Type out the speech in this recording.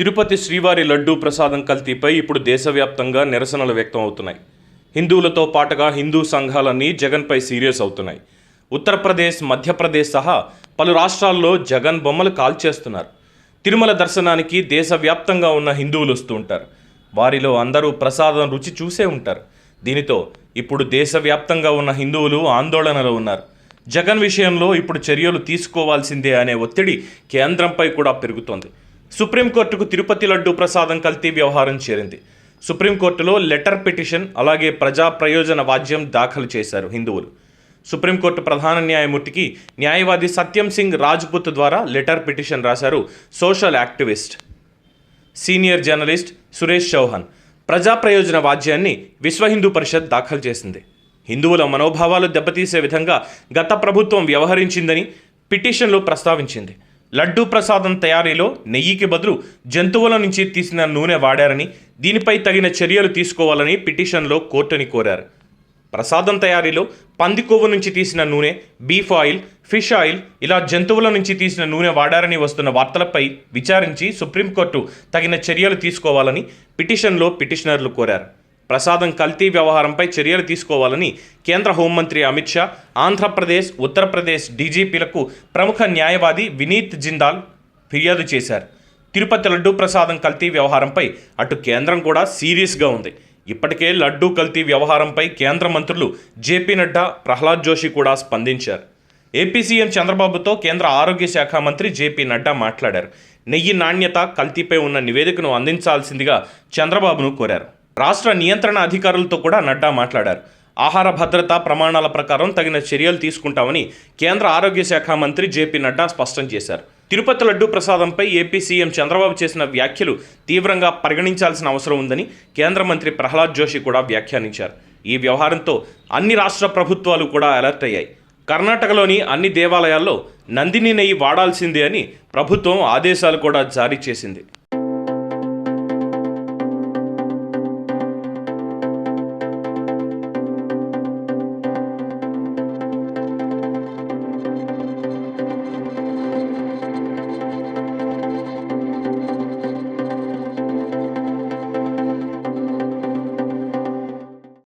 తిరుపతి శ్రీవారి లడ్డూ ప్రసాదం కల్తీపై ఇప్పుడు దేశవ్యాప్తంగా నిరసనలు వ్యక్తం అవుతున్నాయి. హిందువులతో పాటుగా హిందూ సంఘాలన్నీ జగన్పై సీరియస్ అవుతున్నాయి. ఉత్తరప్రదేశ్, మధ్యప్రదేశ్ సహా పలు రాష్ట్రాల్లో జగన్ బొమ్మలు కాల్చేస్తున్నారు. తిరుమల దర్శనానికి దేశవ్యాప్తంగా ఉన్న హిందువులు వస్తూ ఉంటారు. వారిలో అందరూ ప్రసాదం రుచి చూసే ఉంటారు. దీనితో ఇప్పుడు దేశవ్యాప్తంగా ఉన్న హిందువులు ఆందోళనలో ఉన్నారు. జగన్ విషయంలో ఇప్పుడు చర్యలు తీసుకోవాల్సిందే అనే ఒత్తిడి కేంద్రంపై కూడా పెరుగుతోంది. సుప్రీంకోర్టుకు తిరుపతి లడ్డూ ప్రసాదం కల్తీ వ్యవహారం చేరింది. సుప్రీంకోర్టులో లెటర్ పిటిషన్, అలాగే ప్రజా ప్రయోజన వాద్యం దాఖలు చేశారు హిందువులు. సుప్రీంకోర్టు ప్రధాన న్యాయమూర్తికి న్యాయవాది సత్యం సింగ్ రాజ్పుత్ ద్వారా లెటర్ పిటిషన్ రాశారు social activist, senior journalist Suresh Chauhan. ప్రజా ప్రయోజన వాద్యాన్ని విశ్వ హిందూ పరిషత్ దాఖలు చేసింది. హిందువుల మనోభావాలు దెబ్బతీసే విధంగా గత ప్రభుత్వం వ్యవహరించిందని పిటిషన్లో ప్రస్తావించింది. లడ్డూ ప్రసాదం తయారీలో నెయ్యికి బదులు జంతువుల నుంచి తీసిన నూనె వాడారని, దీనిపై తగిన చర్యలు తీసుకోవాలని పిటిషన్లో కోర్టుని కోరారు. ప్రసాదం తయారీలో పంది కొవ్వు నుంచి తీసిన నూనె, బీఫ్ ఆయిల్, ఫిష్ ఆయిల్ ఇలా జంతువుల నుంచి తీసిన నూనె వాడారని వస్తున్న వార్తలపై విచారించి సుప్రీంకోర్టు తగిన చర్యలు తీసుకోవాలని పిటిషన్లో పిటిషనర్లు కోరారు. ప్రసాదం కల్తీ వ్యవహారంపై చర్యలు తీసుకోవాలని కేంద్ర హోంమంత్రి అమిత్ షా, ఆంధ్రప్రదేశ్, ఉత్తరప్రదేశ్ డీజీపీలకు ప్రముఖ న్యాయవాది వినీత్ జిందాల్ ఫిర్యాదు చేశారు. తిరుపతి లడ్డూ ప్రసాదం కల్తీ వ్యవహారంపై అటు కేంద్రం కూడా సీరియస్గా ఉంది. ఇప్పటికే లడ్డూ కల్తీ వ్యవహారంపై కేంద్ర మంత్రులు జేపీ నడ్డా, ప్రహ్లాద్ జోషి కూడా స్పందించారు. ఏపీ సీఎం చంద్రబాబుతో కేంద్ర ఆరోగ్య శాఖ మంత్రి జేపీ నడ్డా మాట్లాడారు. నెయ్యి నాణ్యత, కల్తీపై ఉన్న నివేదికను అందించాల్సిందిగా చంద్రబాబును కోరారు. రాష్ట్ర నియంత్రణ అధికారులతో కూడా నడ్డా మాట్లాడారు. ఆహార భద్రతా ప్రమాణాల ప్రకారం తగిన చర్యలు తీసుకుంటామని కేంద్ర ఆరోగ్య శాఖ మంత్రి జేపీ నడ్డా స్పష్టం చేశారు. తిరుపతి లడ్డూ ప్రసాదంపై ఏపీ సీఎం చంద్రబాబు చేసిన వ్యాఖ్యలు తీవ్రంగా పరిగణించాల్సిన అవసరం ఉందని కేంద్ర మంత్రి ప్రహ్లాద్ జోషి కూడా వ్యాఖ్యానించారు. ఈ వ్యవహారంతో అన్ని రాష్ట్ర ప్రభుత్వాలు కూడా అలర్ట్ అయ్యాయి. కర్ణాటకలోని అన్ని దేవాలయాల్లో నందిని నెయ్యి వాడాల్సిందే అని ప్రభుత్వం ఆదేశాలు కూడా జారీ చేసింది.